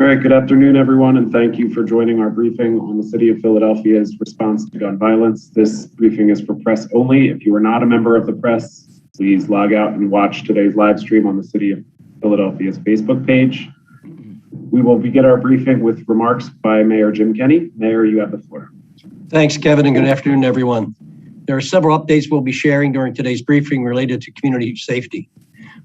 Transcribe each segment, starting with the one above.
All right, good afternoon, everyone, and thank you for joining our briefing on the City of Philadelphia's response to gun violence. This briefing is for press only. If you are not a member of the press, please log out and watch today's live stream on the City of Philadelphia's Facebook page. We will begin our briefing with remarks by Mayor Jim Kenney. Mayor, you have the floor. Thanks, Kevin, and good afternoon, everyone. There are several updates we'll be sharing during today's briefing related to community safety.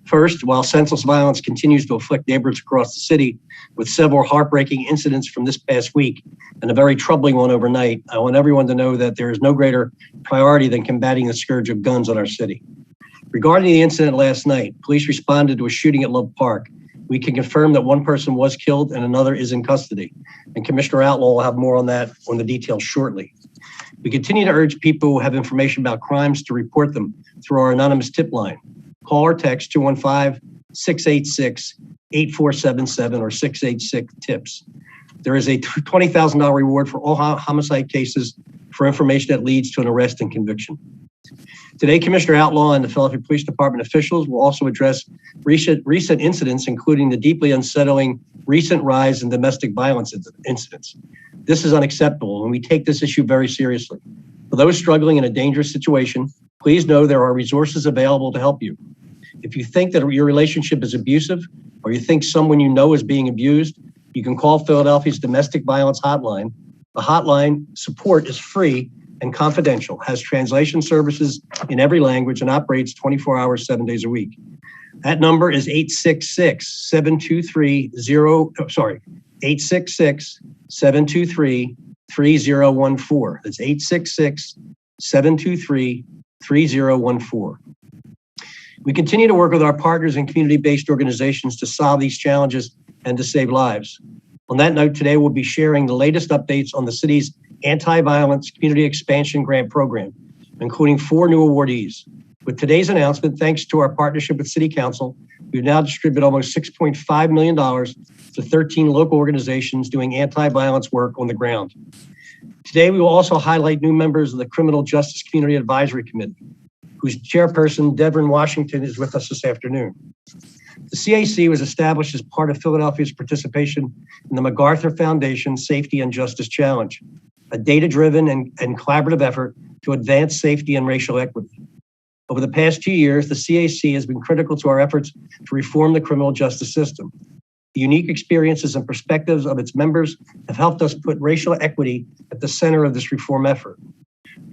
First, while senseless violence continues to afflict neighborhoods across the city, with several heartbreaking incidents from this past week and a very troubling one overnight, I want everyone to know that there is no greater priority than combating the scourge of guns in our city. Regarding the incident last night, police responded to a shooting at Love Park. We can confirm that one person was killed and another is in custody. And Commissioner Outlaw will have more on the details shortly. We continue to urge people who have information about crimes to report them through our anonymous tip line. Call or text 215-686-8477 or 686-TIPS. There is a $20,000 reward for all homicide cases for information that leads to an arrest and conviction. Today, Commissioner Outlaw and the Philadelphia Police Department officials will also address recent incidents, including the deeply unsettling recent rise in domestic violence incidents. This is unacceptable, and we take this issue very seriously. For those struggling in a dangerous situation, please know there are resources available to help you. If you think that your relationship is abusive or you think someone you know is being abused, you can call Philadelphia's domestic violence hotline. The hotline support is free and confidential, has translation services in every language, and operates 24 hours, 7 days a week. That number is 866-723-3014. That's 866-723-3014. We continue to work with our partners and community-based organizations to solve these challenges and to save lives. On that note, today we'll be sharing the latest updates on the city's Anti-Violence Community Expansion Grant Program, including 4 new awardees. With today's announcement, thanks to our partnership with City Council, we've now distributed almost $6.5 million to 13 local organizations doing anti-violence work on the ground. Today, we will also highlight new members of the Criminal Justice Community Advisory Committee, whose chairperson, Devin Washington, is with us this afternoon. The CAC was established as part of Philadelphia's participation in the MacArthur Foundation Safety and Justice Challenge, a data-driven and collaborative effort to advance safety and racial equity. Over the past 2 years, the CAC has been critical to our efforts to reform the criminal justice system. The unique experiences and perspectives of its members have helped us put racial equity at the center of this reform effort.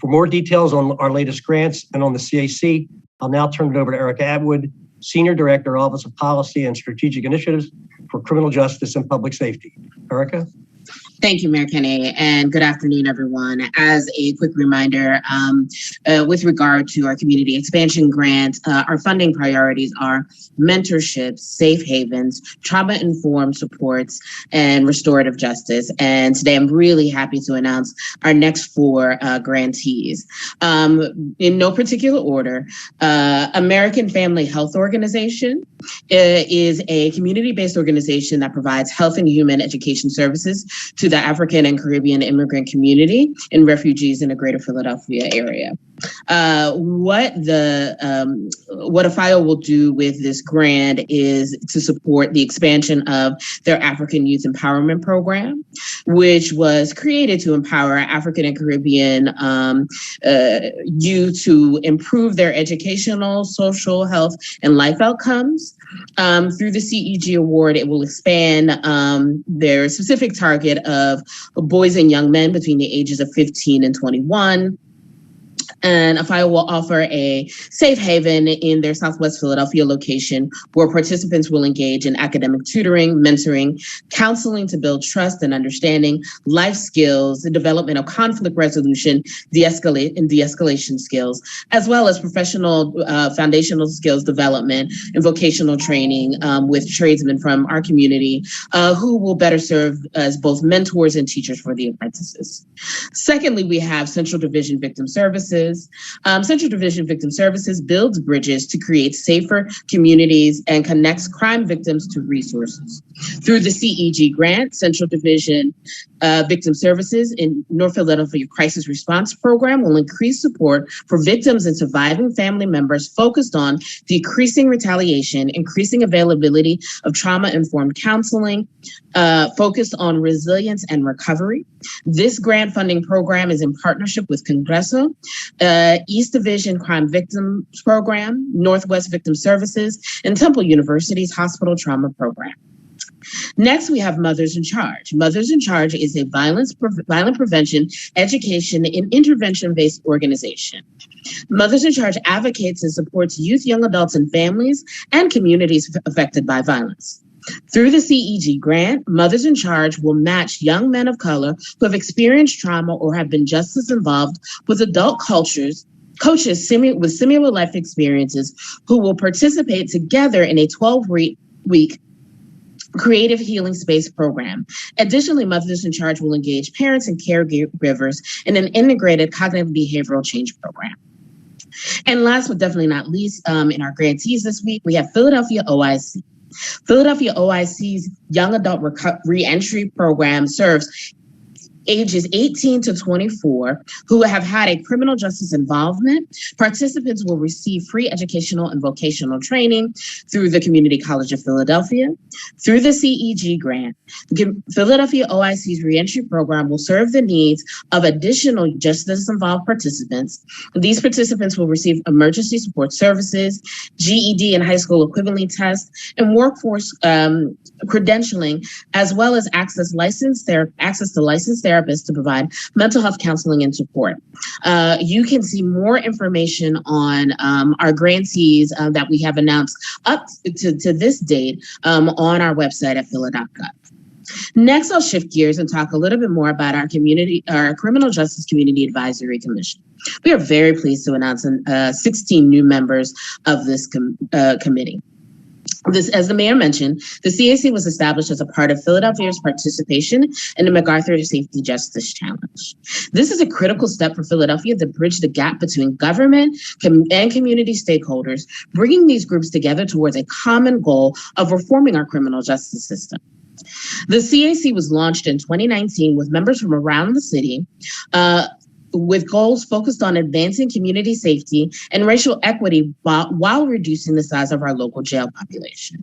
For more details on our latest grants and on the CAC, I'll now turn it over to Erica Atwood, Senior Director, Office of Policy and Strategic Initiatives for Criminal Justice and Public Safety. Erica? Thank you, Mayor Kenney, and good afternoon, everyone. As a quick reminder, with regard to our community expansion grant, our funding priorities are mentorship, safe havens, trauma-informed supports, and restorative justice. And today I'm really happy to announce our next 4 grantees. In no particular order, American Family Health Organization is a community-based organization that provides health and human education services to the African and Caribbean immigrant community and refugees in the greater Philadelphia area. What AFIO will do with this grant is to support the expansion of their African Youth Empowerment Program, which was created to empower African and Caribbean youth to improve their educational, social, health, and life outcomes. Through the CEG award, it will expand their specific target of boys and young men between the ages of 15 and 21. And AFIA will offer a safe haven in their Southwest Philadelphia location where participants will engage in academic tutoring, mentoring, counseling to build trust and understanding, life skills, the development of conflict resolution, de-escalation skills, as well as professional foundational skills development and vocational training with tradesmen from our community who will better serve as both mentors and teachers for the apprentices. Secondly, we have Central Division Victim Services. Central Division Victim Services builds bridges to create safer communities and connects crime victims to resources. Through the CEG grant, Central Division Victim Services in North Philadelphia Crisis Response Program will increase support for victims and surviving family members focused on decreasing retaliation, increasing availability of trauma-informed counseling, focused on resilience and recovery. This grant funding program is in partnership with Congreso, East Division Crime Victims Program, Northwest Victim Services, and Temple University's Hospital Trauma Program. Next, we have Mothers in Charge. Mothers in Charge is a violent prevention, education, and intervention-based organization. Mothers in Charge advocates and supports youth, young adults, and families and communities affected by violence. Through the CEG grant, Mothers in Charge will match young men of color who have experienced trauma or have been justice involved with adult coaches with similar life experiences who will participate together in a 12-week creative healing space program. Additionally, Mothers in Charge will engage parents and caregivers in an integrated cognitive behavioral change program. And last but definitely not least, in our grantees this week, we have Philadelphia OIC. Philadelphia OIC's Young Adult Reentry Program serves ages 18 to 24 who have had a criminal justice involvement. Participants will receive free educational and vocational training through the Community College of Philadelphia. Through the CEG grant, the Philadelphia OIC's reentry program will serve the needs of additional justice-involved participants. These participants will receive emergency support services, GED and high school equivalency tests, and workforce credentialing, as well as access to licensed therapists to provide mental health counseling and support. You can see more information on our grantees that we have announced up to this date on our website at phila.gov. Next, I'll shift gears and talk a little bit more about our Criminal Justice Community Advisory Commission. We are very pleased to announce 16 new members of this committee. As the mayor mentioned, the CAC was established as a part of Philadelphia's participation in the MacArthur Safety Justice Challenge. This is a critical step for Philadelphia to bridge the gap between government and community stakeholders, bringing these groups together towards a common goal of reforming our criminal justice system. The CAC was launched in 2019 with members from around the city, with goals focused on advancing community safety and racial equity while reducing the size of our local jail population.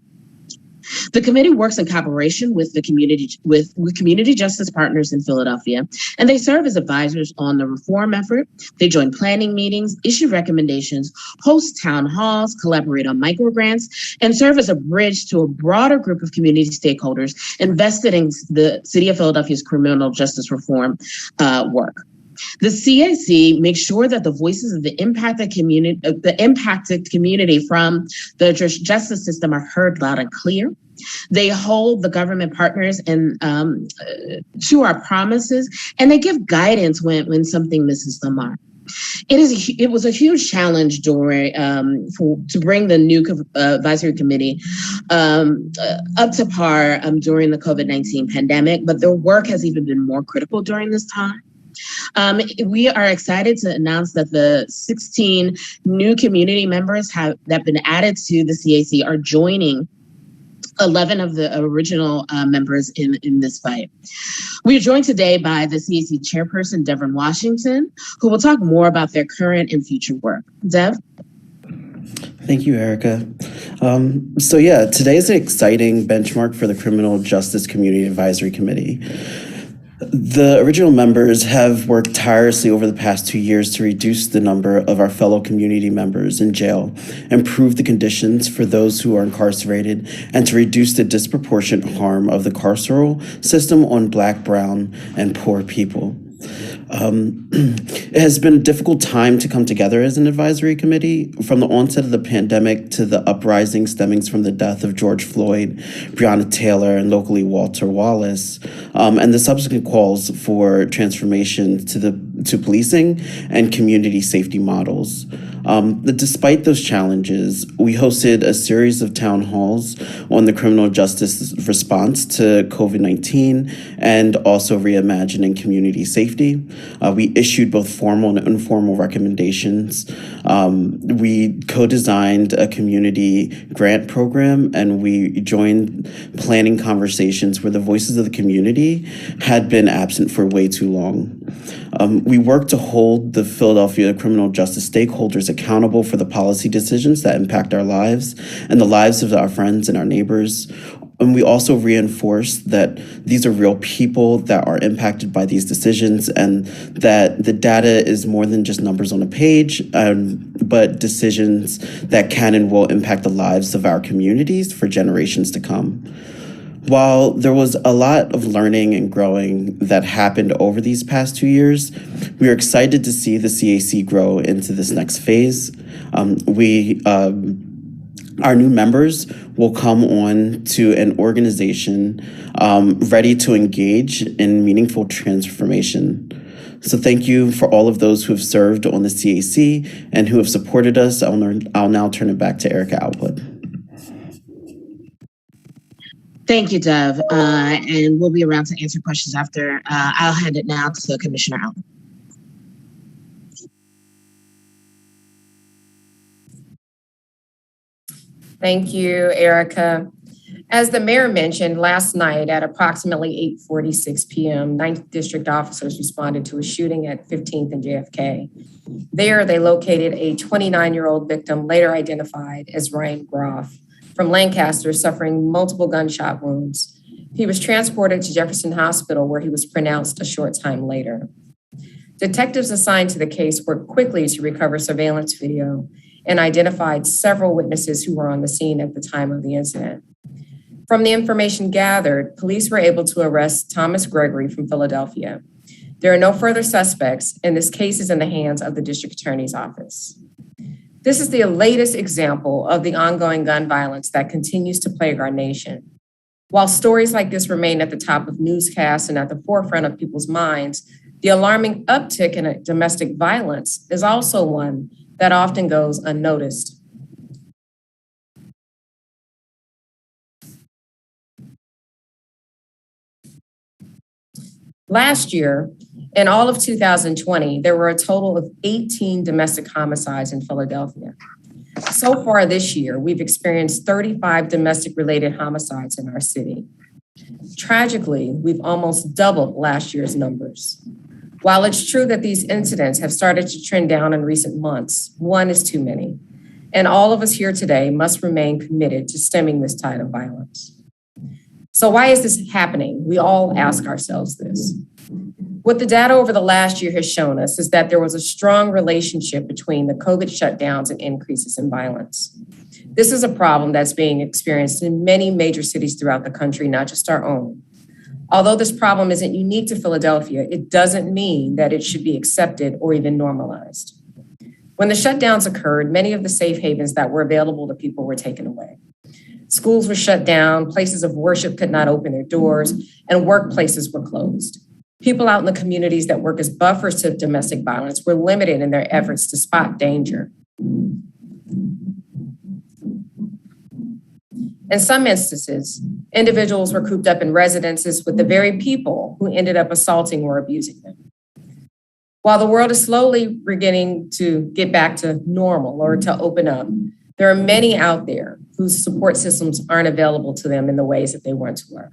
The committee works in cooperation with community justice partners in Philadelphia, and they serve as advisors on the reform effort. They join planning meetings, issue recommendations, host town halls, collaborate on microgrants, and serve as a bridge to a broader group of community stakeholders invested in the City of Philadelphia's criminal justice reform work. The CAC makes sure that the voices of the impacted community from the justice system are heard loud and clear. They hold the government partners and to our promises, and they give guidance when something misses the mark. It was a huge challenge to bring the new advisory committee up to par during the COVID-19 pandemic, but their work has even been more critical during this time. We are excited to announce that the 16 new community members that have been added to the CAC are joining 11 of the original members in this fight. We are joined today by the CAC chairperson, Vernon Washington, who will talk more about their current and future work. Dev? Thank you, Erica. Today is an exciting benchmark for the Criminal Justice Community Advisory Committee. The original members have worked tirelessly over the past 2 years to reduce the number of our fellow community members in jail, improve the conditions for those who are incarcerated, and to reduce the disproportionate harm of the carceral system on Black, brown, and poor people. It has been a difficult time to come together as an advisory committee. From the onset of the pandemic to the uprising stemming from the death of George Floyd, Breonna Taylor, and locally Walter Wallace, and the subsequent calls for transformation to policing and community safety models. Despite those challenges, we hosted a series of town halls on the criminal justice response to COVID-19 and also reimagining community safety. We issued both formal and informal recommendations. We co-designed a community grant program, and we joined planning conversations where the voices of the community had been absent for way too long. We worked to hold the Philadelphia criminal justice stakeholders accountable for the policy decisions that impact our lives and the lives of our friends and our neighbors. And we also reinforced that these are real people that are impacted by these decisions, and that the data is more than just numbers on a page, but decisions that can and will impact the lives of our communities for generations to come. While there was a lot of learning and growing that happened over these past 2 years, we are excited to see the CAC grow into this next phase. Our new members will come on to an organization ready to engage in meaningful transformation. So thank you for all of those who have served on the CAC and who have supported us. I'll now turn it back to Erica Outwood. Thank you, Dev. And we'll be around to answer questions after. I'll hand it now to Commissioner Outwood. Thank you, Erica. As the mayor mentioned, last night at approximately 8:46 p.m., 9th District officers responded to a shooting at 15th and JFK. There, they located a 29-year-old victim, later identified as Ryan Groff, from Lancaster, suffering multiple gunshot wounds. He was transported to Jefferson Hospital, where he was pronounced a short time later. Detectives assigned to the case worked quickly to recover surveillance video and identified several witnesses who were on the scene at the time of the incident. From the information gathered, police were able to arrest Thomas Gregory from Philadelphia. There are no further suspects, and this case is in the hands of the district attorney's office. This is the latest example of the ongoing gun violence that continues to plague our nation. While stories like this remain at the top of newscasts and at the forefront of people's minds, the alarming uptick in domestic violence is also one that often goes unnoticed. Last year, in all of 2020, there were a total of 18 domestic homicides in Philadelphia. So far this year, we've experienced 35 domestic-related homicides in our city. Tragically, we've almost doubled last year's numbers. While it's true that these incidents have started to trend down in recent months, one is too many. And all of us here today must remain committed to stemming this tide of violence. So why is this happening? We all ask ourselves this. What the data over the last year has shown us is that there was a strong relationship between the COVID shutdowns and increases in violence. This is a problem that's being experienced in many major cities throughout the country, not just our own. Although this problem isn't unique to Philadelphia, it doesn't mean that it should be accepted or even normalized. When the shutdowns occurred, many of the safe havens that were available to people were taken away. Schools were shut down, places of worship could not open their doors, and workplaces were closed. People out in the communities that work as buffers to domestic violence were limited in their efforts to spot danger. In some instances, individuals were cooped up in residences with the very people who ended up assaulting or abusing them. While the world is slowly beginning to get back to normal or to open up, there are many out there whose support systems aren't available to them in the ways that they once were.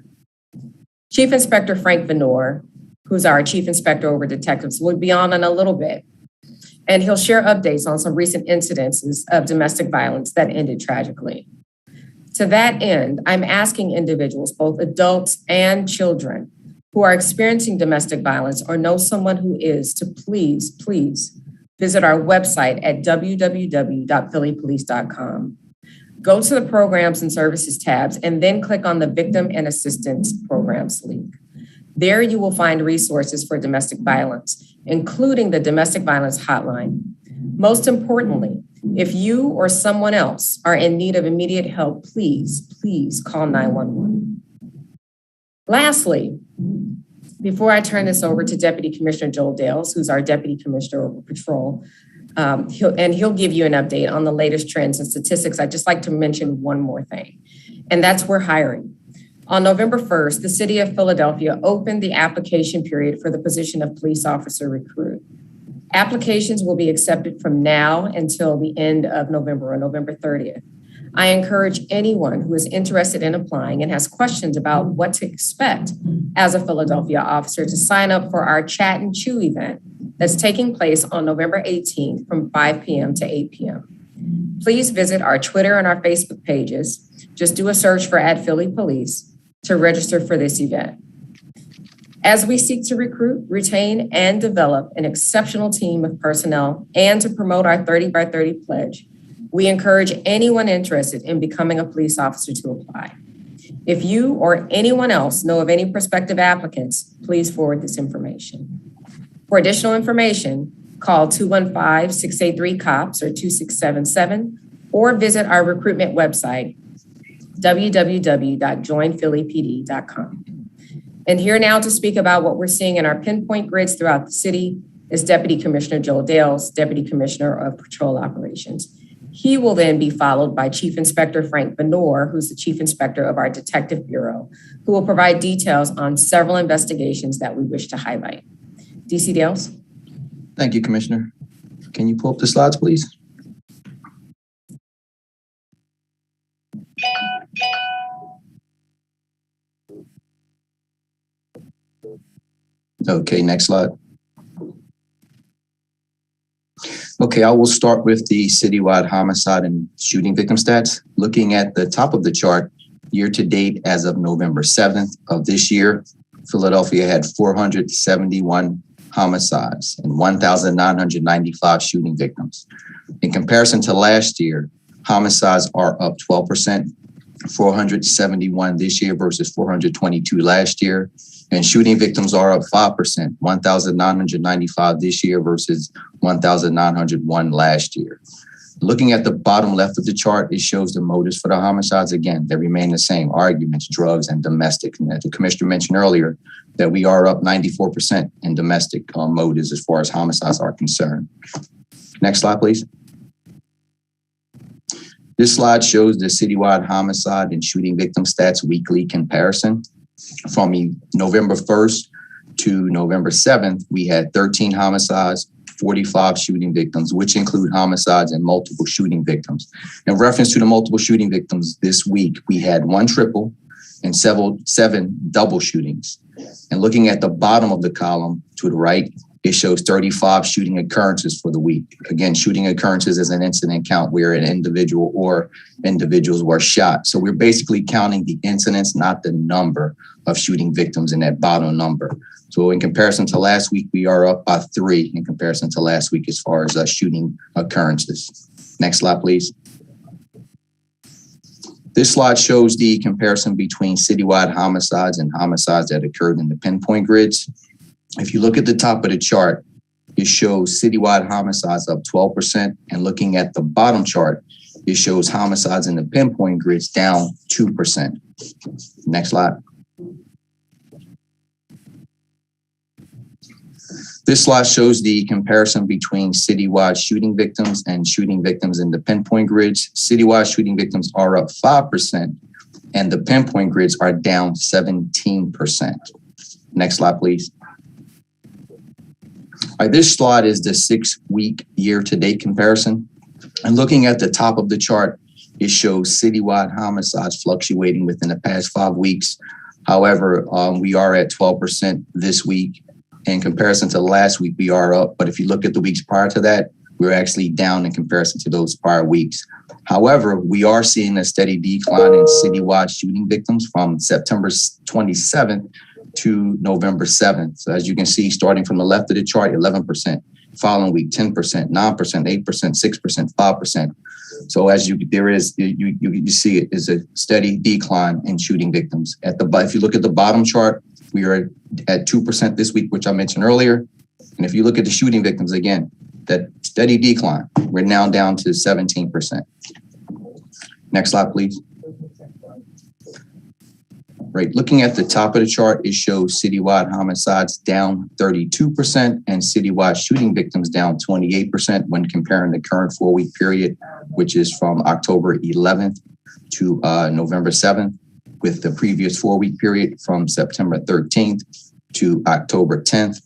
Chief Inspector Frank Venor, who's our Chief Inspector over detectives, will be on in a little bit, and he'll share updates on some recent incidences of domestic violence that ended tragically. To that end, I'm asking individuals, both adults and children, who are experiencing domestic violence or know someone who is, to please visit our website at www.phillypolice.com. Go to the Programs and Services tabs and then click on the Victim and Assistance Programs link. There you will find resources for domestic violence, including the domestic violence hotline. Most importantly, if you or someone else are in need of immediate help, please call 911. Lastly, before I turn this over to Deputy Commissioner Joel Dales, who's our Deputy Commissioner of Patrol, he'll give you an update on the latest trends and statistics. I'd just like to mention one more thing, and that's we're hiring. On November 1st, the City of Philadelphia opened the application period for the position of police officer recruit. Applications will be accepted from now until the end of November, or November 30th. I encourage anyone who is interested in applying and has questions about what to expect as a Philadelphia officer to sign up for our Chat and Chew event that's taking place on November 18th from 5 p.m. to 8 p.m. Please visit our Twitter and our Facebook pages. Just do a search for @PhillyPolice to register for this event. As we seek to recruit, retain, and develop an exceptional team of personnel and to promote our 30 by 30 pledge, we encourage anyone interested in becoming a police officer to apply. If you or anyone else know of any prospective applicants, please forward this information. For additional information, call 215-683-COPS or 2677, or visit our recruitment website, www.joinphillypd.com. And here now to speak about what we're seeing in our pinpoint grids throughout the city is Deputy Commissioner Joel Dales, Deputy Commissioner of Patrol Operations. He will then be followed by Chief Inspector Frank Benor, who's the Chief Inspector of our Detective Bureau, who will provide details on several investigations that we wish to highlight. DC Dales. Thank you, Commissioner. Can you pull up the slides, please? Okay, next slide. Okay, I will start with the citywide homicide and shooting victim stats. Looking at the top of the chart, year to date as of November 7th of this year, Philadelphia had 471 homicides and 1,995 shooting victims. In comparison to last year, homicides are up 12%, 471 this year versus 422 last year. And shooting victims are up 5%, 1,995 this year versus 1,901 last year. Looking at the bottom left of the chart, it shows the motives for the homicides. Again, they remain the same: arguments, drugs, and domestic. And as the commissioner mentioned earlier, that we are up 94% in domestic motives as far as homicides are concerned. Next slide, please. This slide shows the citywide homicide and shooting victim stats weekly comparison. From November 1st to November 7th, we had 13 homicides, 45 shooting victims, which include homicides and multiple shooting victims. In reference to the multiple shooting victims this week, we had 1 triple and 7 double shootings. And looking at the bottom of the column to the right, it shows 35 shooting occurrences for the week. Again, shooting occurrences is an incident count where an individual or individuals were shot. So we're basically counting the incidents, not the number of shooting victims in that bottom number. So in comparison to last week, we are up by 3 in comparison to last week as far as shooting occurrences. Next slide, please. This slide shows the comparison between citywide homicides and homicides that occurred in the pinpoint grids. If you look at the top of the chart, it shows citywide homicides up 12%. And looking at the bottom chart, it shows homicides in the pinpoint grids down 2%. Next slide. This slide shows the comparison between citywide shooting victims and shooting victims in the pinpoint grids. Citywide shooting victims are up 5%, and the pinpoint grids are down 17%. Next slide, please. All right, this slide is the 6-week year-to-date comparison. And looking at the top of the chart, it shows citywide homicides fluctuating within the past 5 weeks. However, we are at 12% this week. In comparison to last week, we are up. But if you look at the weeks prior to that, we're actually down in comparison to those prior weeks. However, we are seeing a steady decline in citywide shooting victims from September 27th to November 7th. So as you can see, starting from the left of the chart, 11%, following week, 10%, 9%, 8%, 6%, 5%. So as you see it is a steady decline in shooting victims. If you look at the bottom chart, We are at 2% this week, which I mentioned earlier. And if you look at the shooting victims again, that steady decline, we're now down to 17%. Next slide, please. Right, looking at the top of the chart, it shows citywide homicides down 32% and citywide shooting victims down 28% when comparing the current 4-week period, which is from October 11th to November 7th, with the previous 4-week period from September 13th to October 10th.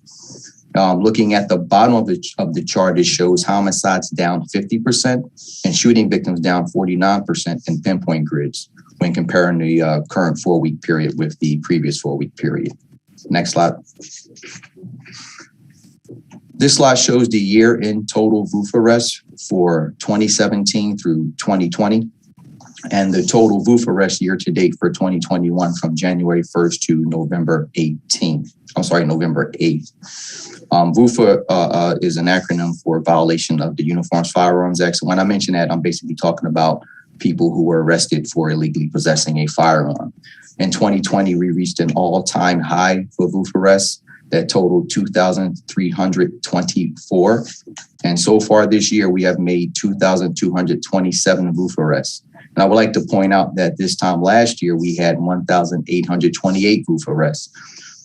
Looking at the bottom of the chart, it shows homicides down 50% and shooting victims down 49% in pinpoint grids when comparing the current 4-week period with the previous 4-week period. Next slide. This slide shows the year in total VUF arrests for 2017 through 2020 and the total VUF arrests year to date for 2021 from January 1st to November 18th. I'm sorry, November 8th. VUFA is an acronym for Violation of the Uniform Firearms Act. So when I mention that, I'm basically talking about people who were arrested for illegally possessing a firearm. In 2020, we reached an all-time high for VUFA arrests that totaled 2,324. And so far this year, we have made 2,227 VUFA arrests. And I would like to point out that this time last year, we had 1,828 VUFA arrests,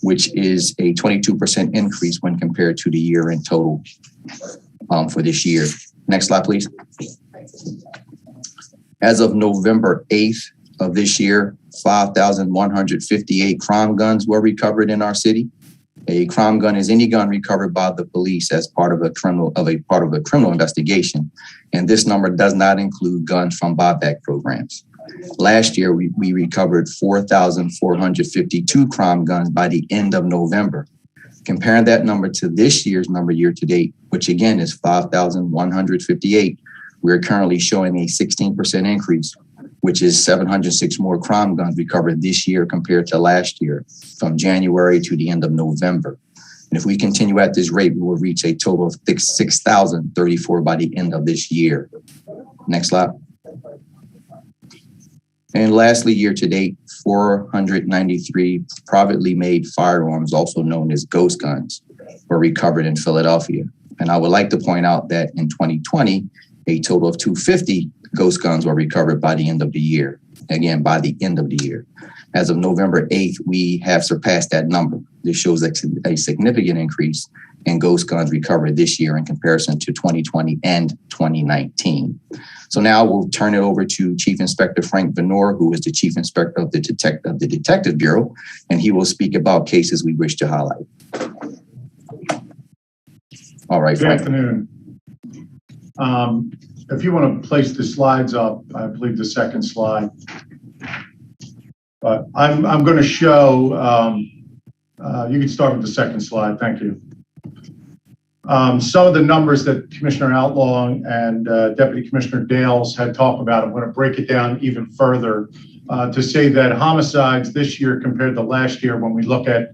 which is a 22% increase when compared to the year in total for this year. Next slide, please. As of November 8th of this year, 5,158 crime guns were recovered in our city. A crime gun is any gun recovered by the police as part of a criminal investigation. And this number does not include guns from buyback programs. Last year, we recovered 4,452 crime guns by the end of November. Comparing that number to this year's number year to date, which again is 5,158, we're currently showing a 16% increase, which is 706 more crime guns recovered this year compared to last year from January to the end of November. And if we continue at this rate, we will reach a total of 6,034 by the end of this year. Next slide. And lastly, year to date, 493 privately made firearms, also known as ghost guns, were recovered in Philadelphia. And I would like to point out that in 2020, a total of 250 ghost guns were recovered by the end of the year. Again, by the end of the year. As of November 8th, we have surpassed that number. This shows a significant increase in ghost guns recovered this year in comparison to 2020 and 2019. So now we'll turn it over to Chief Inspector Frank Vernon, who is the Chief Inspector of the Detective Bureau, and he will speak about cases we wish to highlight. All right, Frank. Good afternoon. If you want to place the slides up, I believe the second slide. But I'm going to show, you can start with the second slide, thank you. Some of the numbers that Commissioner Outlaw and Deputy Commissioner Dales had talked about, I'm going to break it down even further to say that homicides this year compared to last year, when we look at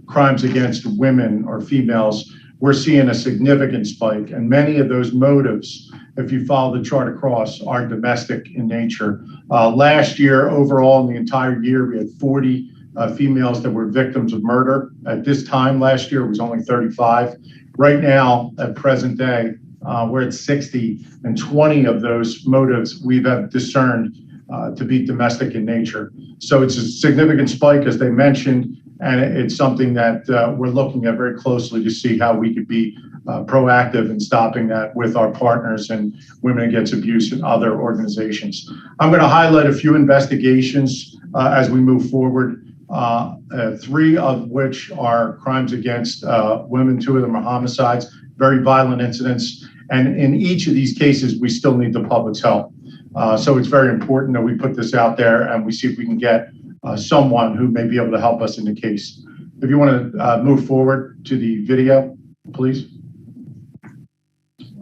crimes against women or females, we're seeing a significant spike. And many of those motives, if you follow the chart across, are domestic in nature. Last year, overall, in the entire year, we had 40 females that were victims of murder. At this time last year, it was only 35. Right now, at present day, we're at 60, and 20 of those motives we have discerned to be domestic in nature. So it's a significant spike, as they mentioned, and it's something that we're looking at very closely to see how we could be proactive in stopping that with our partners and Women Against Abuse and other organizations. I'm going to highlight a few investigations as we move forward. 3 of which are crimes against women. 2 of them are homicides, very violent incidents. And in each of these cases, we still need the public's help. So it's very important that we put this out there and we see if we can get someone who may be able to help us in the case. If you want to move forward to the video, please.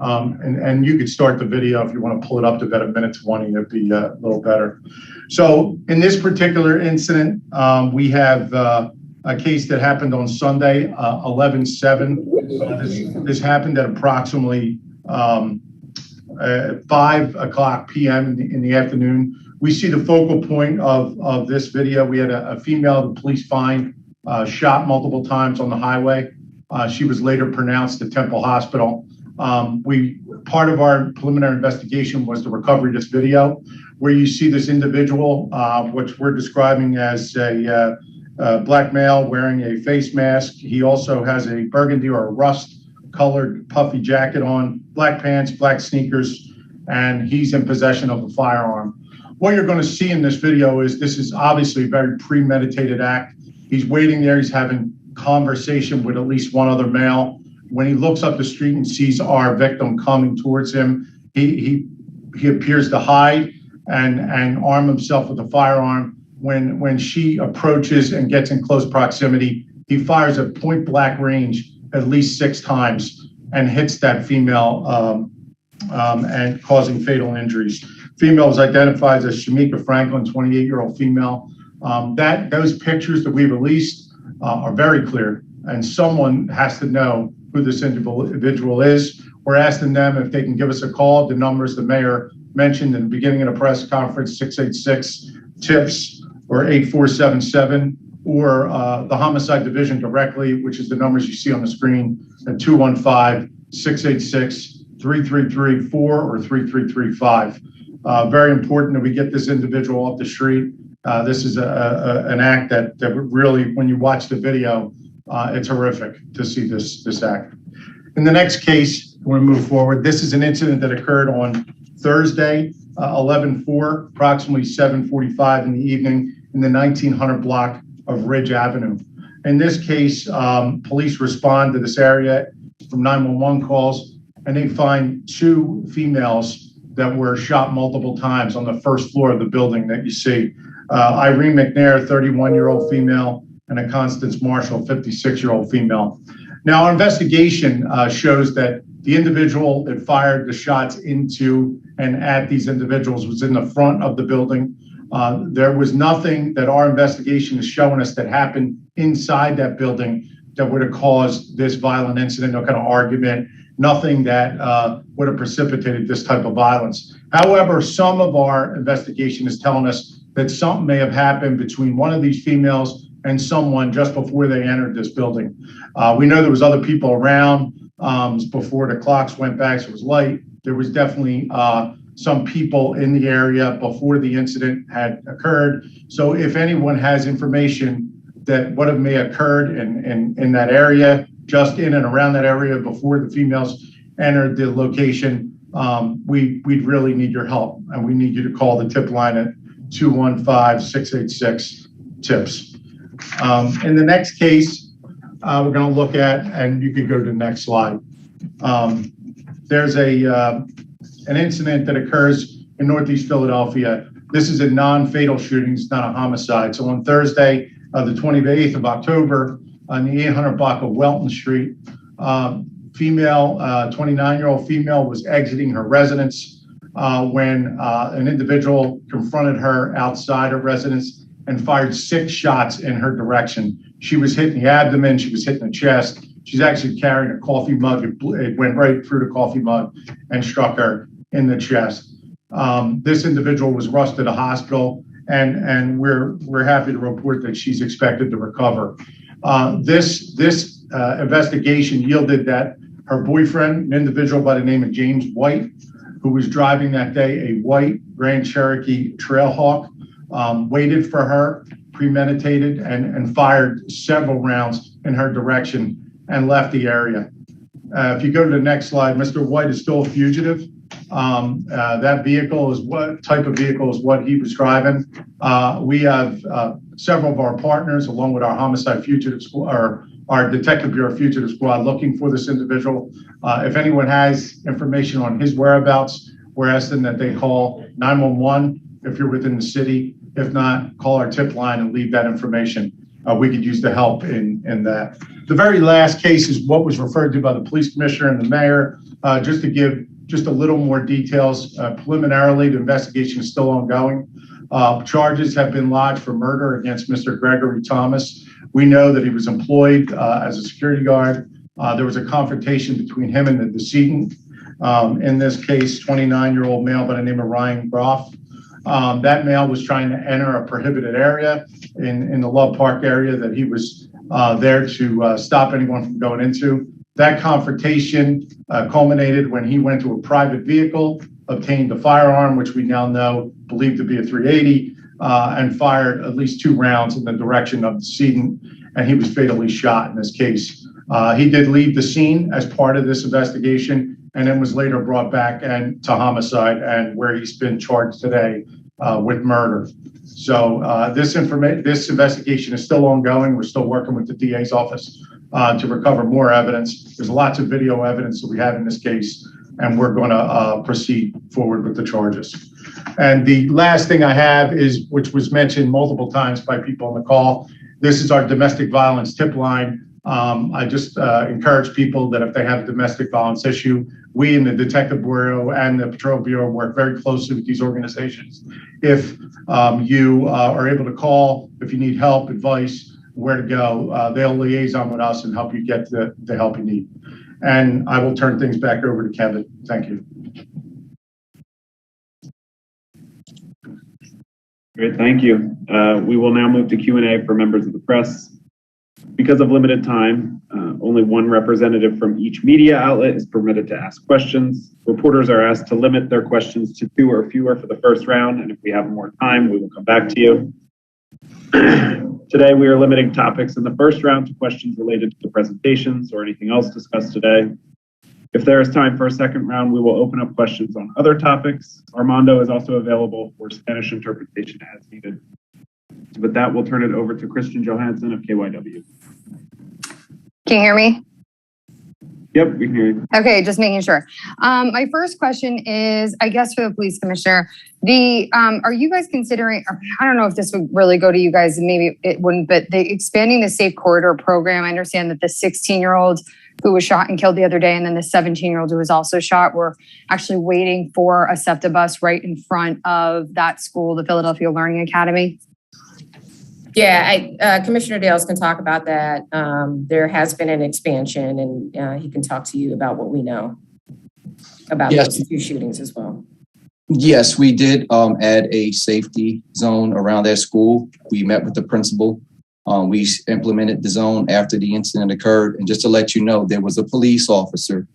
And you could start the video if you want to pull it up to about 1:20, it'd be a little better. So in this particular incident, we have a case that happened on Sunday, 11/7. This happened at approximately 5:00 p.m. in the afternoon. We see the focal point of this video. We had a female the police find shot multiple times on the highway. She was later pronounced at Temple Hospital. Part of our preliminary investigation was the recovery of this video, where you see this individual, which we're describing as a black male wearing a face mask. He also has a burgundy or a rust-colored puffy jacket on, black pants, black sneakers, and he's in possession of a firearm. What you're going to see in this video is this is obviously a very premeditated act. He's waiting there. He's having conversation with at least one other male. When he looks up the street and sees our victim coming towards him, he appears to hide and arm himself with a firearm. When she approaches and gets in close proximity, he fires at point blank range at least 6 times and hits that female and causing fatal injuries. Female was identified as Shamika Franklin, 28-year-old female. Those pictures that we released are very clear, and someone has to know who this individual is. We're asking them if they can give us a call. The numbers the mayor mentioned in the beginning of the press conference, 686-TIPS or 8477, or the Homicide Division directly, which is the numbers you see on the screen at 215-686-3334 or 3335. Very important that we get this individual off the street. This is an act that really, when you watch the video, it's horrific to see this act. In the next case, we're going to move forward. This is an incident that occurred on Thursday, 11/4, approximately 7:45 in the evening in the 1900 block of Ridge Avenue. In this case, police respond to this area from 911 calls, and they find 2 females that were shot multiple times on the first floor of the building that you see. Irene McNair, 31-year-old female, and a Constance Marshall, 56-year-old female. Now, our investigation shows that the individual that fired the shots into and at these individuals was in the front of the building. There was nothing that our investigation is showing us that happened inside that building that would have caused this violent incident, no kind of argument, nothing that would have precipitated this type of violence. However, some of our investigation is telling us that something may have happened between one of these females and someone just before they entered this building. We know there was other people around before the clocks went back, so it was light. There was definitely some people in the area before the incident had occurred. So if anyone has information that what may have occurred in that area, just in and around that area before the females entered the location, we'd really need your help. And we need you to call the tip line at 215-686-TIPS. In the next case, we're going to look at, and you can go to the next slide. There's an incident that occurs in Northeast Philadelphia. This is a non-fatal shooting. It's not a homicide. So on Thursday, the 28th of October, on the 800 block of Welton Street, female, 29-year-old female was exiting her residence when an individual confronted her outside her residence and fired 6 shots in her direction. She was hit in the abdomen. She was hit in the chest. She's actually carrying a coffee mug. It went right through the coffee mug and struck her in the chest. This individual was rushed to the hospital, and we're happy to report that she's expected to recover. This investigation yielded that her boyfriend, an individual by the name of James White, who was driving that day a white Grand Cherokee Trailhawk, waited for her, premeditated, and fired several rounds in her direction and left the area. If you go to the next slide, Mr. White is still a fugitive. That vehicle is what type of vehicle is what he was driving. We have several of our partners, along with our homicide fugitive squad, or our Detective Bureau Fugitive Squad, looking for this individual. If anyone has information on his whereabouts, we're asking that they call 911 if you're within the city. If not, call our tip line and leave that information. We could use the help in that. The very last case is what was referred to by the police commissioner and the mayor. Just to give just a little more details, preliminarily, the investigation is still ongoing. Charges have been lodged for murder against Mr. Gregory Thomas. We know that he was employed as a security guard. There was a confrontation between him and the decedent. In this case, 29-year-old male by the name of Ryan Groff. That male was trying to enter a prohibited area in the Love Park area that he was there to stop anyone from going into. That confrontation culminated when he went to a private vehicle, obtained a firearm, which we now know believed to be a .380, and fired at least 2 rounds in the direction of the decedent, and he was fatally shot in this case. He did leave the scene as part of this investigation, and then was later brought back and to homicide, and where he's been charged today with murder. So this investigation is still ongoing. We're still working with the DA's office to recover more evidence. There's lots of video evidence that we have in this case, and we're going to proceed forward with the charges. And the last thing I have is, which was mentioned multiple times by people on the call, this is our domestic violence tip line. I just encourage people that if they have a domestic violence issue, we in the Detective Bureau and the Patrol Bureau work very closely with these organizations. If you are able to call, if you need help, advice, where to go, they'll liaison with us and help you get the help you need. And I will turn things back over to Kevin. Thank you. Great, thank you. We will now move to Q&A for members of the press. Because of limited time, only one representative from each media outlet is permitted to ask questions. Reporters are asked to limit their questions to 2 or fewer for the first round, and if we have more time, we will come back to you. Today, we are limiting topics in the first round to questions related to the presentations or anything else discussed today. If there is time for a second round, we will open up questions on other topics. Armando is also available for Spanish interpretation as needed. So with that, we'll turn it over to Christian Johansson of KYW. Can you hear me? Yep, we can hear you. Okay, just making sure. My first question is, I guess for the police commissioner, are you guys considering, I don't know if this would really go to you guys, and maybe it wouldn't, but expanding the Safe Corridor program. I understand that the 16-year-old who was shot and killed the other day, and then the 17-year-old who was also shot, were actually waiting for a SEPTA bus right in front of that school, the Philadelphia Learning Academy. Yeah, Commissioner Dales can talk about that. There has been an expansion, and he can talk to you about what we know about those 2 shootings as well. Yes, we did add a safety zone around that school. We met with the principal. We implemented the zone after the incident occurred. And just to let you know, there was a police officer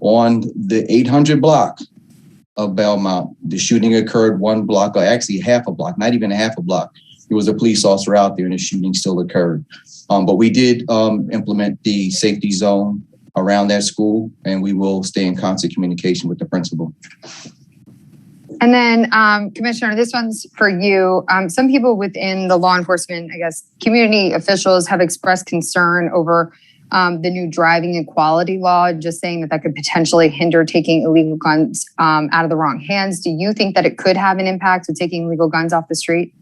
on the 800 block of Belmont. The shooting occurred 1 block, or actually half a block, not even a half a block. There was a police officer out there and the shooting still occurred. But we did implement the safety zone around that school, and we will stay in constant communication with the principal. And then, Commissioner, this one's for you. Some people within the law enforcement, I guess, community officials have expressed concern over the new driving equality law, just saying that could potentially hinder taking illegal guns out of the wrong hands. Do you think that it could have an impact with taking illegal guns off the street?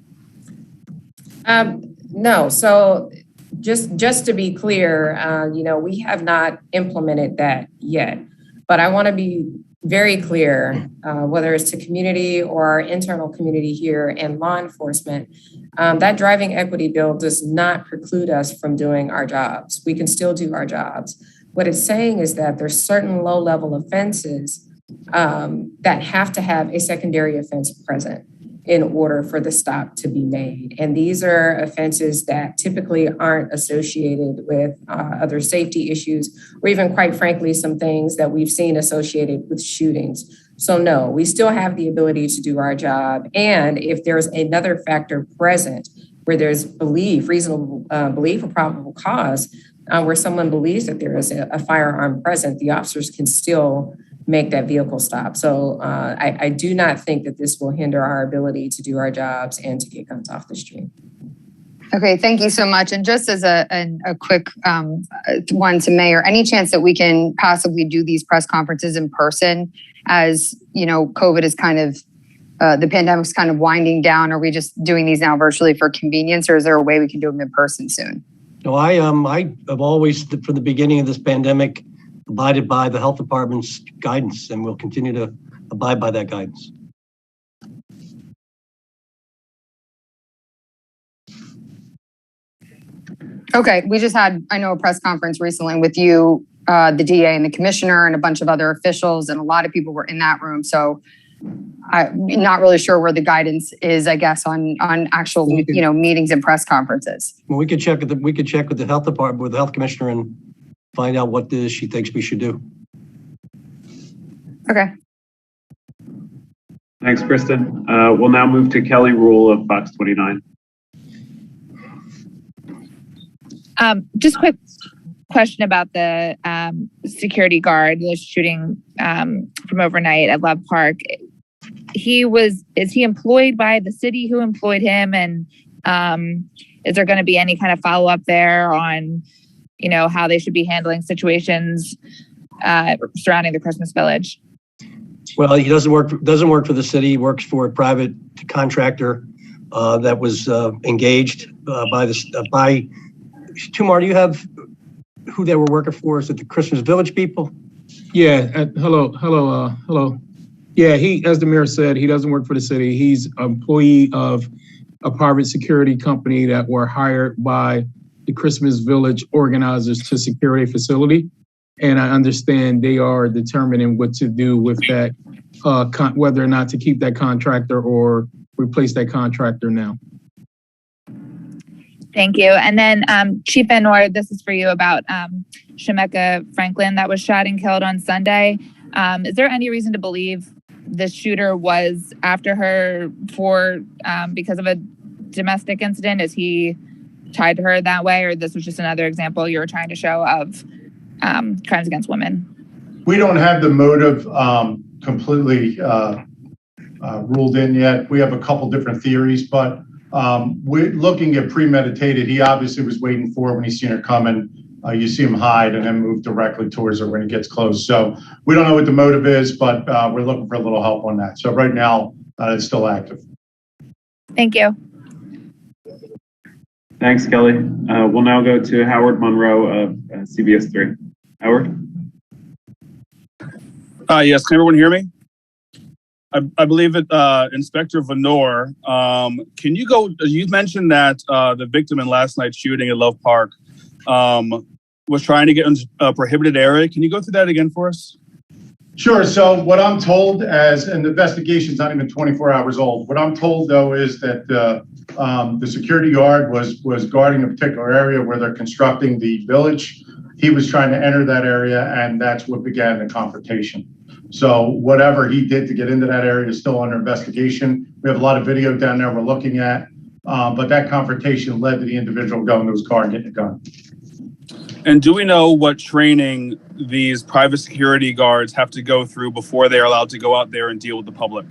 No. So just to be clear, we have not implemented that yet, but I want to be very clear, whether it's to community or our internal community here and law enforcement, that driving equity bill does not preclude us from doing our jobs. We can still do our jobs. What it's saying is that there's certain low-level offenses that have to have a secondary offense present in order for the stop to be made. And these are offenses that typically aren't associated with other safety issues, or even, quite frankly, some things that we've seen associated with shootings. So no, we still have the ability to do our job. And if there's another factor present where there's reasonable belief or probable cause, where someone believes that there is a firearm present, the officers can still make that vehicle stop. So I do not think that this will hinder our ability to do our jobs and to get guns off the street. Okay, thank you so much. And just as a quick one to Mayor, any chance that we can possibly do these press conferences in person as, COVID is kind of, the pandemic's kind of winding down? Are we just doing these now virtually for convenience, or is there a way we can do them in person soon? No, I have always, from the beginning of this pandemic, abided by the health department's guidance, and we'll continue to abide by that guidance. Okay, we just had, a press conference recently with you, the DA and the commissioner and a bunch of other officials, and a lot of people were in that room. So I'm not really sure where the guidance is, I guess, on actual, meetings and press conferences. Well, we could check with the health department, with the health commissioner, and find out what she thinks we should do. Okay. Thanks, Kristen. We'll now move to Kelly Rule of Fox 29. Just quick question about the security guard, the shooting from overnight at Love Park. Is he employed by the city? Who employed him? And is there going to be any kind of follow up there on, how they should be handling situations surrounding the Christmas Village? Well, he doesn't work for the city. He works for a private contractor that was engaged by Tumar. Do you have who they were working for? Is it the Christmas Village people? Yeah. Hello. Yeah, as the mayor said, he doesn't work for the city. He's an employee of a private security company that were hired by the Christmas Village organizers to secure a facility. And I understand they are determining what to do with that, whether or not to keep that contractor or replace that contractor now. Thank you. And then Chief Anwar, this is for you about Shemeka Franklin that was shot and killed on Sunday. Is there any reason to believe the shooter was after her because of a domestic incident? Is he tied to her that way, or this was just another example you were trying to show of crimes against women? We don't have the motive completely ruled in yet. We have a couple different theories, but we're looking at premeditated. He obviously was waiting for her when he seen her coming. You see him hide and then move directly towards her when he gets close. So we don't know what the motive is, but we're looking for a little help on that. So right now, it's still active. Thank you. Thanks, Kelly. We'll now go to Howard Monroe of CBS 3. Howard? Yes, can everyone hear me? I believe it, Inspector Vernon, can you go, you mentioned that the victim in last night's shooting at Love Park was trying to get in a prohibited area. Can you go through that again for us? Sure. So what I'm told, and the investigation's not even 24 hours old, what I'm told though is that the security guard was guarding a particular area where they're constructing the village. He was trying to enter that area, and that's what began the confrontation. So whatever he did to get into that area is still under investigation. We have a lot of video down there we're looking at, but that confrontation led to the individual going to his car and getting a gun. And do we know what training these private security guards have to go through before they're allowed to go out there and deal with the public?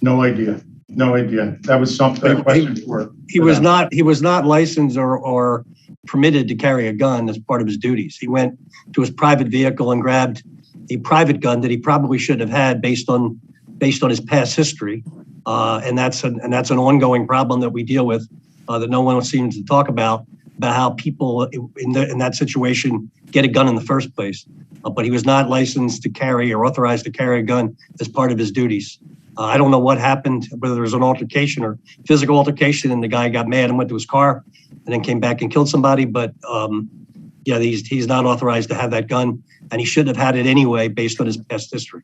No idea. That was something a question for. He was not licensed or permitted to carry a gun as part of his duties. He went to his private vehicle and grabbed a private gun that he probably shouldn't have had based on his past history, and that's an ongoing problem that we deal with that no one seems to talk about how people in that situation get a gun in the first place. But he was not licensed to carry or authorized to carry a gun as part of his duties. I don't know what happened, whether there was an altercation or physical altercation, and the guy got mad and went to his car and then came back and killed somebody. But he's not authorized to have that gun, and he shouldn't have had it anyway based on his past history.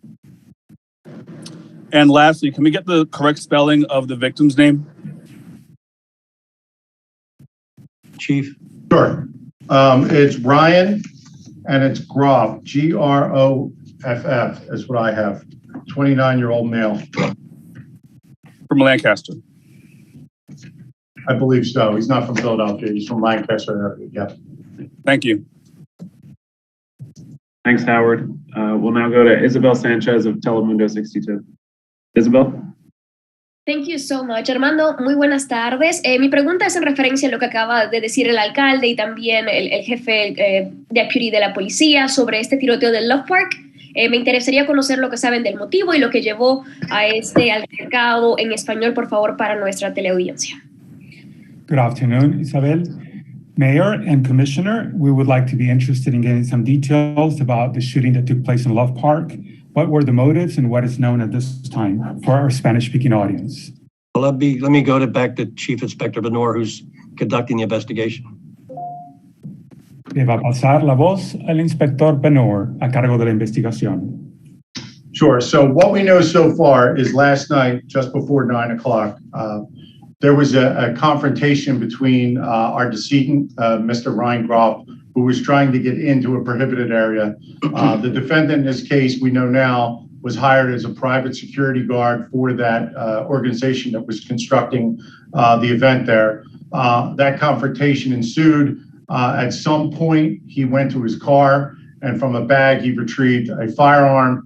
And lastly, can we get the correct spelling of the victim's name? Chief? Sure. It's Ryan, and it's Groff, Groff is what I have. 29-year-old male. From Lancaster. I believe so. He's not from Philadelphia. He's from Lancaster area. Yeah. Thank you. Thanks, Howard. We'll now go to Isabel Sanchez of Telemundo 62. Isabel? Thank you so much, Armando. Muy buenas tardes. Mi pregunta es en referencia a lo que acaba de decir el alcalde y también el jefe deputy de la policía sobre este tiroteo del Love Park. Me interesaría conocer lo que saben del motivo y lo que llevó a este altercado en español, por favor, para nuestra teleaudiencia. Good afternoon, Isabel. Mayor and Commissioner, we would like to be interested in getting some details about the shooting that took place in Love Park. What were the motives and what is known at this time for our Spanish-speaking audience? Well, let me go back to Chief Inspector Vernon, who's conducting the investigation. Le va a pasar la voz al inspector Benor a cargo de la investigación. Sure. So what we know so far is last night, just before 9 o'clock, there was a confrontation between our decedent, Mr. Ryan Groff, who was trying to get into a prohibited area. The defendant in this case, we know now, was hired as a private security guard for that organization that was constructing the event there. That confrontation ensued. At some point, he went to his car, and from a bag, he retrieved a firearm.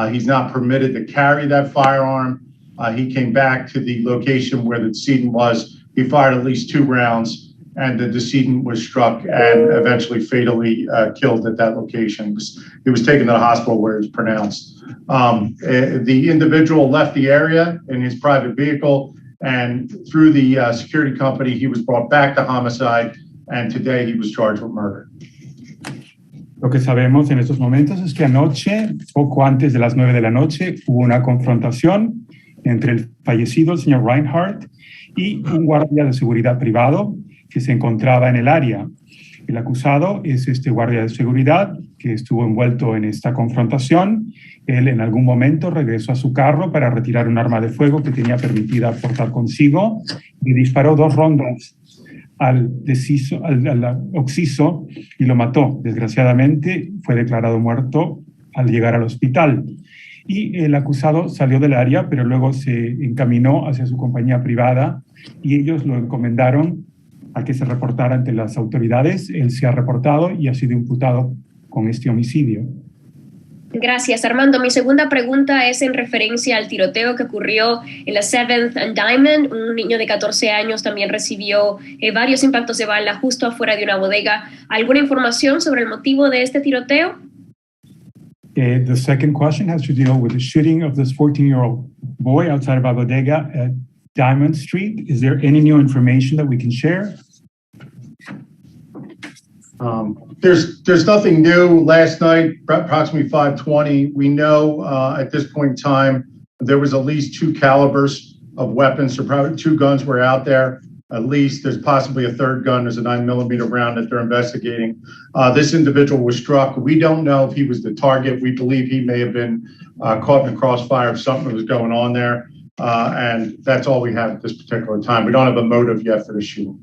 He's not permitted to carry that firearm. He came back to the location where the decedent was. He fired at least 2 rounds, and the decedent was struck and eventually fatally killed at that location. He was taken to the hospital where he was pronounced. The individual left the area in his private vehicle, and through the security company, he was brought back to homicide, and today he was charged with murder. Lo que sabemos en estos momentos es que anoche, poco antes de las 9 de la noche, hubo una confrontación entre el fallecido, el señor Reinhardt, y un guardia de seguridad privado que se encontraba en el área. El acusado es este guardia de seguridad que estuvo envuelto en esta confrontación. Él en algún momento regresó a su carro para retirar un arma de fuego que tenía permitida portar consigo y disparó 2 rondas al occiso y lo mató. Desgraciadamente fue declarado muerto al llegar al hospital. Y el acusado salió del área, pero luego se encaminó hacia su compañía privada y ellos lo encomendaron a que se reportara ante las autoridades. Él se ha reportado y ha sido imputado con este homicidio. Gracias, Armando. Mi segunda pregunta es en referencia al tiroteo que ocurrió en la 7th and Diamond. Un niño de 14 años también recibió varios impactos de bala justo afuera de una bodega. ¿Alguna información sobre el motivo de este tiroteo? The second question has to deal with the shooting of this 14-year-old boy outside of a bodega at Diamond Street. Is there any new information that we can share? There's nothing new. Last night, approximately 5:20, we know at this point in time, there was at least 2 calibers of weapons. So probably 2 guns were out there. At least there's possibly a 3rd gun. There's a 9mm round that they're investigating. This individual was struck. We don't know if he was the target. We believe he may have been caught in the crossfire of something that was going on there. And that's all we have at this particular time. We don't have a motive yet for the shooting.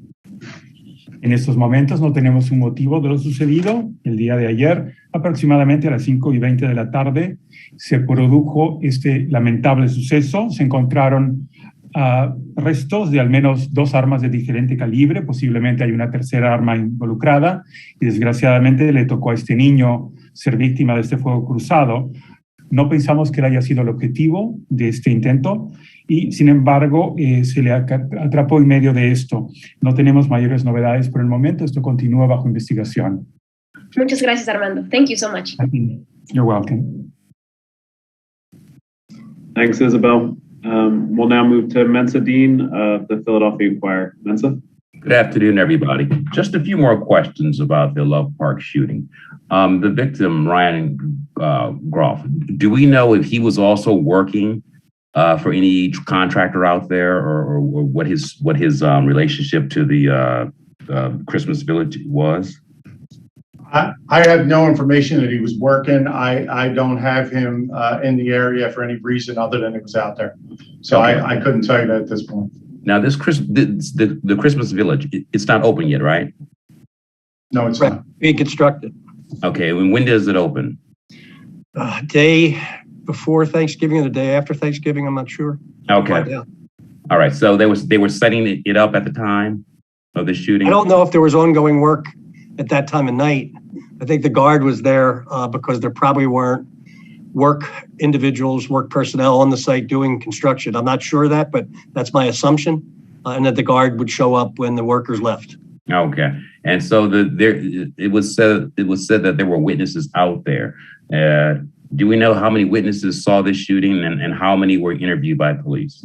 En estos momentos no tenemos un motivo de lo sucedido. El día de ayer, aproximadamente a las 5:20 de la tarde, se produjo este lamentable suceso. Se encontraron restos de al menos 2 armas de diferente calibre. Posiblemente hay una tercera arma involucrada y desgraciadamente le tocó a este niño ser víctima de este fuego cruzado. No pensamos que él haya sido el objetivo de este intento y, sin embargo, se le atrapó en medio de esto. No tenemos mayores novedades por el momento. Esto continúa bajo investigación. Muchas gracias, Armando. Thank you so much. You're welcome. Thanks, Isabel. We'll now move to Mensa Dean of the Philadelphia Inquirer. Mensa? Good afternoon, everybody. Just a few more questions about the Love Park shooting. The victim, Ryan Groff, do we know if he was also working for any contractor out there, or what his relationship to the Christmas Village was? I have no information that he was working. I don't have him in the area for any reason other than he was out there. So okay. I couldn't tell you that at this point. Now, the Christmas Village, it's not open yet, right? No, it's not. Being constructed. Okay, and when does it open? Day before Thanksgiving or the day after Thanksgiving, I'm not sure. Okay. All right, so they were setting it up at the time of the shooting? I don't know if there was ongoing work at that time of night. I think the guard was there because there probably weren't work personnel on the site doing construction. I'm not sure of that, but that's my assumption, and that the guard would show up when the workers left. Okay, and so it was said that there were witnesses out there. Do we know how many witnesses saw this shooting and how many were interviewed by police?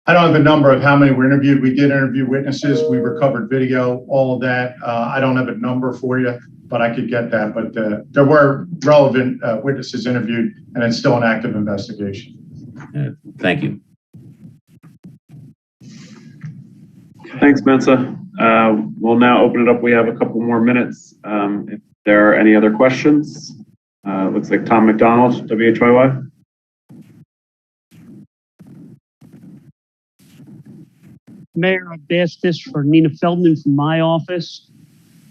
I don't have a number of how many were interviewed. We did interview witnesses. We recovered video, all of that. I don't have a number for you, but I could get that. But there were relevant witnesses interviewed, and it's still an active investigation. Thank you. Thanks, Mensa. We'll now open it up. We have a couple more minutes. If there are any other questions. Looks like Tom McDonald, WHYY. Mayor, I've asked this for Nina Feldman from my office.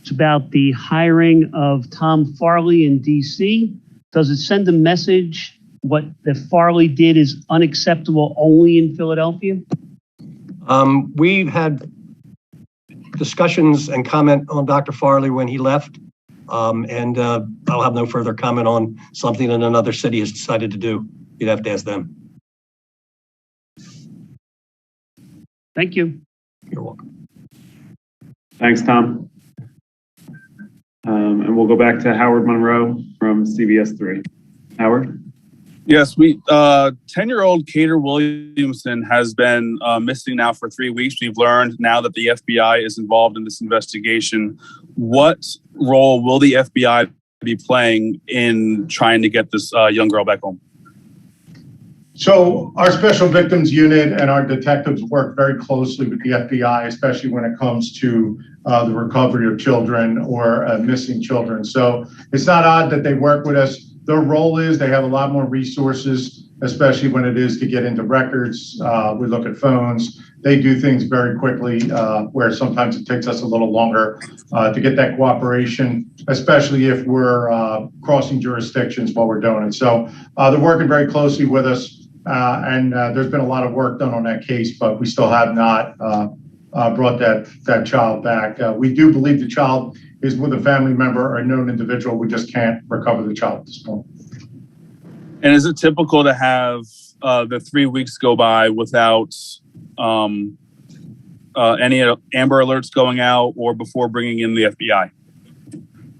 It's about the hiring of Tom Farley in DC. Does it send a message what that Farley did is unacceptable only in Philadelphia? We've had discussions and comment on Dr. Farley when he left. And I'll have no further comment on something that another city has decided to do. You'd have to ask them. Thank you. You're welcome. Thanks, Tom. And we'll go back to Howard Monroe from CBS 3. Howard? Yes, 10-year-old Cathy Williamson has been missing now for 3 weeks. We've learned now that the FBI is involved in this investigation. What role will the FBI be playing in trying to get this young girl back home? So our special victims unit and our detectives work very closely with the FBI, especially when it comes to the recovery of children or missing children. So it's not odd that they work with us. Their role is they have a lot more resources, especially when it is to get into records. We look at phones. They do things very quickly, where sometimes it takes us a little longer to get that cooperation, especially if we're crossing jurisdictions while we're doing it. So they're working very closely with us. And there's been a lot of work done on that case, but we still have not brought that child back. We do believe the child is with a family member or a known individual. We just can't recover the child at this point. And is it typical to have the 3 weeks go by without any Amber Alerts going out or before bringing in the FBI?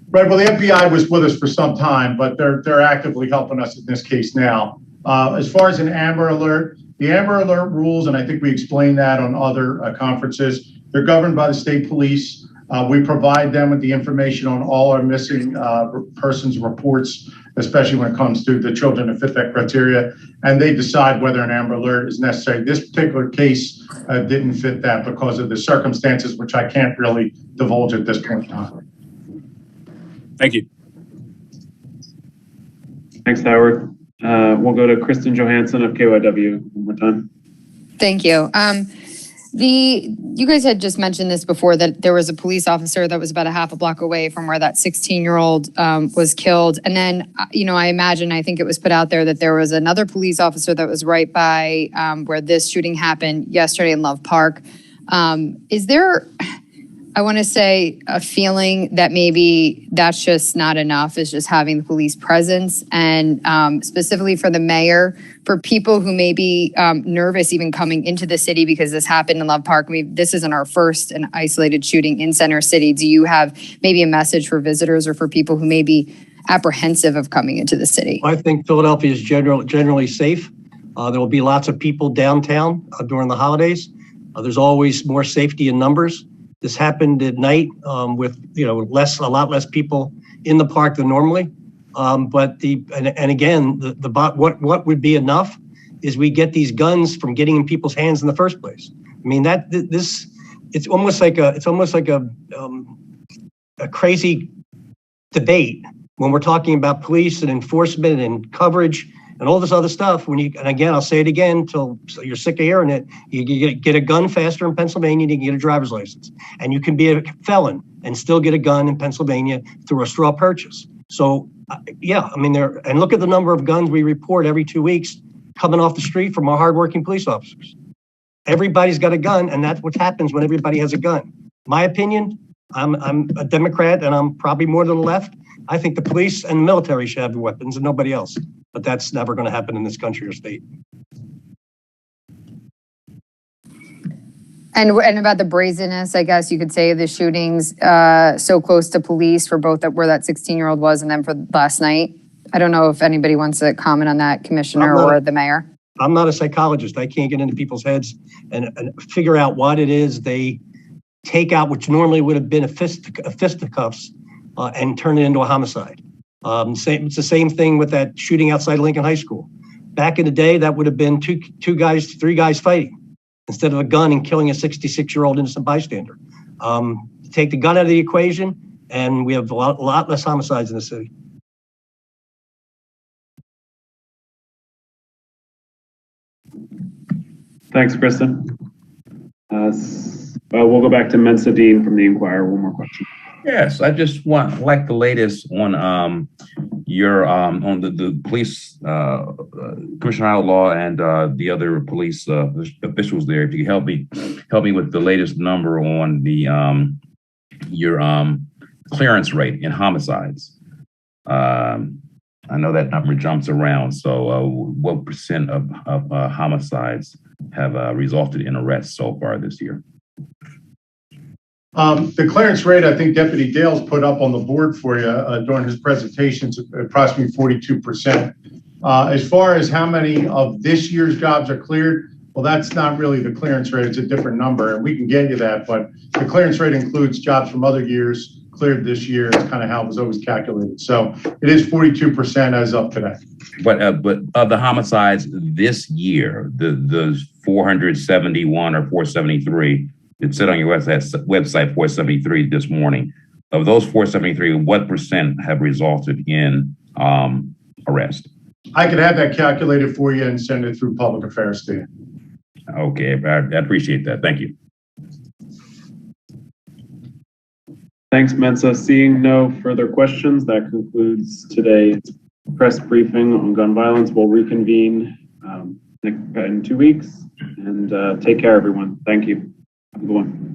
Right. Well, the FBI was with us for some time, but they're actively helping us in this case now. As far as an Amber Alert, the Amber Alert rules, and I think we explained that on other conferences, they're governed by the state police. We provide them with the information on all our missing persons reports, especially when it comes to the children that fit that criteria, and they decide whether an Amber Alert is necessary. This particular case didn't fit that because of the circumstances, which I can't really divulge at this point in time. Thank you. Thanks, Howard. We'll go to Kristen Johansson of KYW one more time. Thank you. You guys had just mentioned this before, that there was a police officer that was about a half a block away from where that 16-year-old was killed. And then, I think it was put out there that there was another police officer that was right by where this shooting happened yesterday in Love Park. Is there, I want to say, a feeling that maybe that's just not enough, is just having the police presence, and specifically for the mayor, for people who may be nervous even coming into the city because this happened in Love Park. This isn't our first and isolated shooting in Center City. Do you have maybe a message for visitors or for people who may be apprehensive of coming into the city? I think Philadelphia is generally safe. There will be lots of people downtown during the holidays. There's always more safety in numbers. This happened at night with a lot less people in the park than normally. But what would be enough is we get these guns from getting in people's hands in the first place. I mean, it's almost like a crazy debate when we're talking about police and enforcement and coverage and all this other stuff. And again, I'll say it again until you're sick of hearing it. You get a gun faster in Pennsylvania than you can get a driver's license. And you can be a felon and still get a gun in Pennsylvania through a straw purchase. So, and look at the number of guns we report every 2 weeks coming off the street from our hardworking police officers. Everybody's got a gun, and that's what happens when everybody has a gun. My opinion, I'm a Democrat, and I'm probably more to the left. I think the police and the military should have the weapons and nobody else. But that's never going to happen in this country or state. And about the brazenness, I guess you could say, the shootings so close to police for both where that 16-year-old was and then for last night. I don't know if anybody wants to comment on that, Commissioner or the mayor. I'm not a psychologist. I can't get into people's heads and figure out what it is they take out, which normally would have been a fisticuffs, and turn it into a homicide. It's the same thing with that shooting outside Lincoln High School. Back in the day, that would have been three guys fighting instead of a gun and killing a 66-year-old innocent bystander. Take the gun out of the equation, and we have a lot less homicides in the city. Thanks, Kristen. We'll go back to Mensa Dean from the Inquirer. One more question. Yes, I just like the latest on your on the police Commissioner Outlaw and the other police officials there. If you could help me with the latest number on the your clearance rate in homicides. I know that number jumps around. So, what percent of homicides have resulted in arrests so far this year? The clearance rate, I think Deputy Dale's put up on the board for you during his presentations, approximately 42%. As far as how many of this year's jobs are cleared, well, that's not really the clearance rate. It's a different number, and we can get you that. But the clearance rate includes jobs from other years cleared this year. It's kind of how it was always calculated. So it is 42% as of today. But of the homicides this year, the 471 or 473. It said on your website 473 this morning. Of those 473, what percent have resulted in arrest? I could have that calculated for you and send it through public affairs to you. Okay, I appreciate that. Thank you. Thanks, Mensa. Seeing no further questions, that concludes today's press briefing on gun violence. We'll reconvene in 2 weeks, and take care, everyone. Thank you. Have a good one.